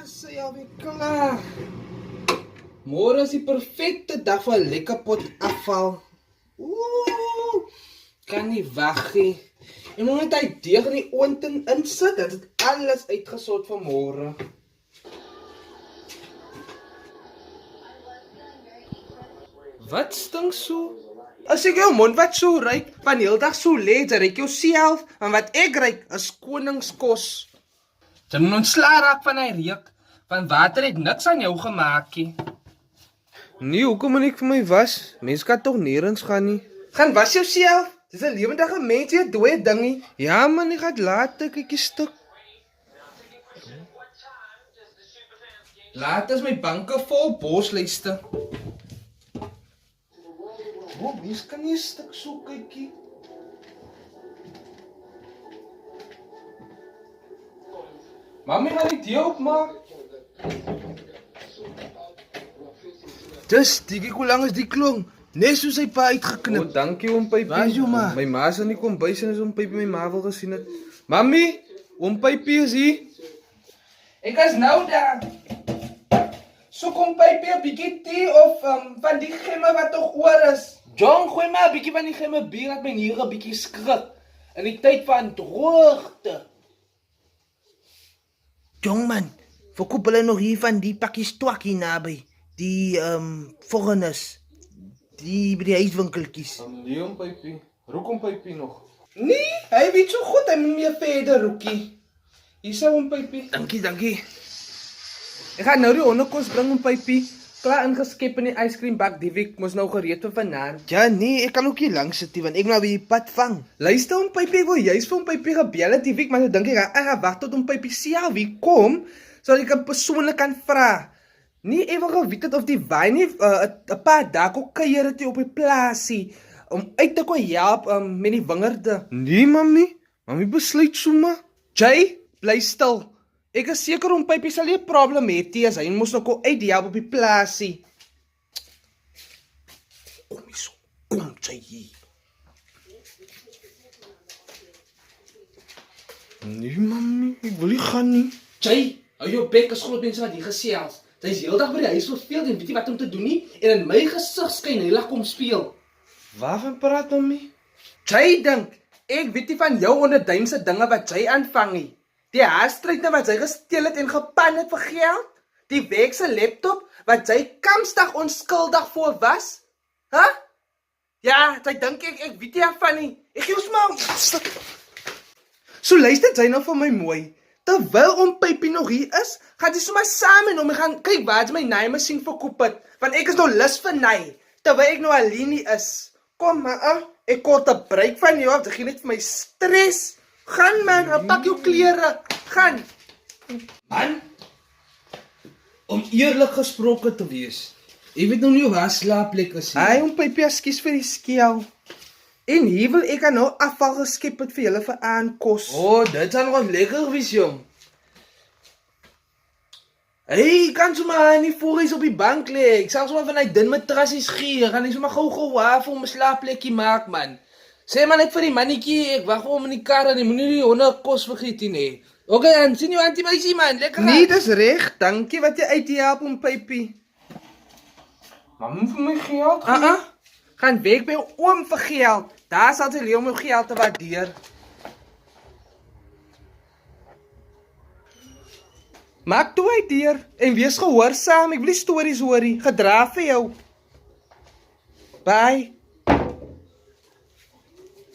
Sy alweer klaar. Môre is die perfekte dag vir 'n lekker pot afval. Ooh, kan nie wag nie. En moet net hy deeg in die oond insit, dat dit alles uitgesort vir môre. Wat stink so? As ek jou mond wat so ruik, van heel dag so lê, jy ruik jouself, en wat ek ruik is koningskos. Jy moet ontslaa raak van hy reuk, van water het niks aan jou gemaak nie. Nee, hoekom moet ek vir my was? Mens kan toch nergens gaan nie. Gaan was jouself, dis 'n lewendige mens, jy dooie dingie. Ja man, ek gaan later, kyk jy stuk. Later is my banke vol bosluiste. Oh, mens kan nie 'n stuk so kykie. Mami gaan die thee opmaak. Dis, kyk hoe lang is die klong. Net soos hy pa uitgeknip. Oh, dankie oom Pypie. Waar is jou ma? My ma is in die kombuis en is oom Pypie my ma wil gesien het. Mami, oom Pypie is hier. Ek is nou daar. So kom Pypie 'n bietjie thee of van die gemme wat toch oor is. John, gooi maar 'n bietjie van die gemme bier dat my niere 'n bietjie skrik. In die tyd van droogte. Jong man, verkoop hulle nog hier van die pakkies twak hier naby. Die foreigners. Die by die huiswinkeltjies. Nee oom Pypie. Roek oom Pypie nog. Nee, hy weet so goed, hy moet meer verder roekie. Hier sou oom Pypie. Dankie, dankie. Ek gaan nou die onderkos bring oom Pypie. Klaar ingeskep in die ijskrembak, die week moes nou gereed vir vanaand. Ja nee, ek kan ook hier langs sit, want ek nou weer die pad vang. Luister oom Pypie, ek wil juist vir oom Pypie gebel het die week, maar nou dink ek gaan wag tot oom Pypie self wie kom, sodat ek hom persoonlik kan vra. Nie ewe geweet het of die wyn nie 'n paar dae ook kuier het op die plaasie om uit te kon help met die wingerde. Nee mami, mami besluit sommer. Jay, bly stil. Ek is seker oom Pypie sal nie 'n probleem hê as hy mos nou kon uithelp op die plaasie. Kom hier so, kom jy hier. Nee mami, ek wil nie gaan nie. Jay, hou jou bek as groot mense wat hier gesels. Sy is heeldag by die huis verveel en weet nie wat om te doen nie en in my gesig skyn hy lag kom speel. Waarvan praat mami? Jay dink, ek weet nie van jou onderduimse dinge wat jy aanvang nie. Die haarstryte wat sy gesteel het en gepan het vir geld, die wekse laptop wat sy kamstig onskuldig voor was. Hæ? Ja, sy dink ek weet nie van nie. Ek gee ons maar. So luister jy nou vir my mooi. Terwyl oom Pypie nog hier is, gaan jy sommer saam met hom en gaan kyk waar my naaimasjien verkoop het, want ek is nou lus vir naai, terwyl ek nou alleen nie is. Kom maar, ek kort 'n break van jou af, jy gee net vir my stres. Gaan man, pak jou klere, gaan. Man, om eerlik gesproke te wees, ek weet nou nie waar slaapplek is nie. Hy, oom Pypie, ekskuus vir die skel. En hier wil ek nou afval geskep het vir julle vir aankos. Oh, dit sal nog lekker wees, jong. Hey, kan sommer nie voor eens op die bank lê. Ek sal sommer van die dun matrassies gee. Gaan nie sommer gou wafel om 'n slaapplekkie maak, man. Sê maar net vir die mannetjie, ek wag vir hom in die kar en hy moenie die honderkos vergeet nie. Okay, dan sien jou antie-meisie, man. Lekker. Nee, dis reg. Dankie wat jy uithelp om Pypie. Maar moet vir my geld gee. Gaan weg by jou oom vir geld. Daar sal sy leer om jou geld te waardeer. Maak toe uit hier en wees gehoorsaam. Ek wil nie stories hoor nie. Gedra vir jou. Bye.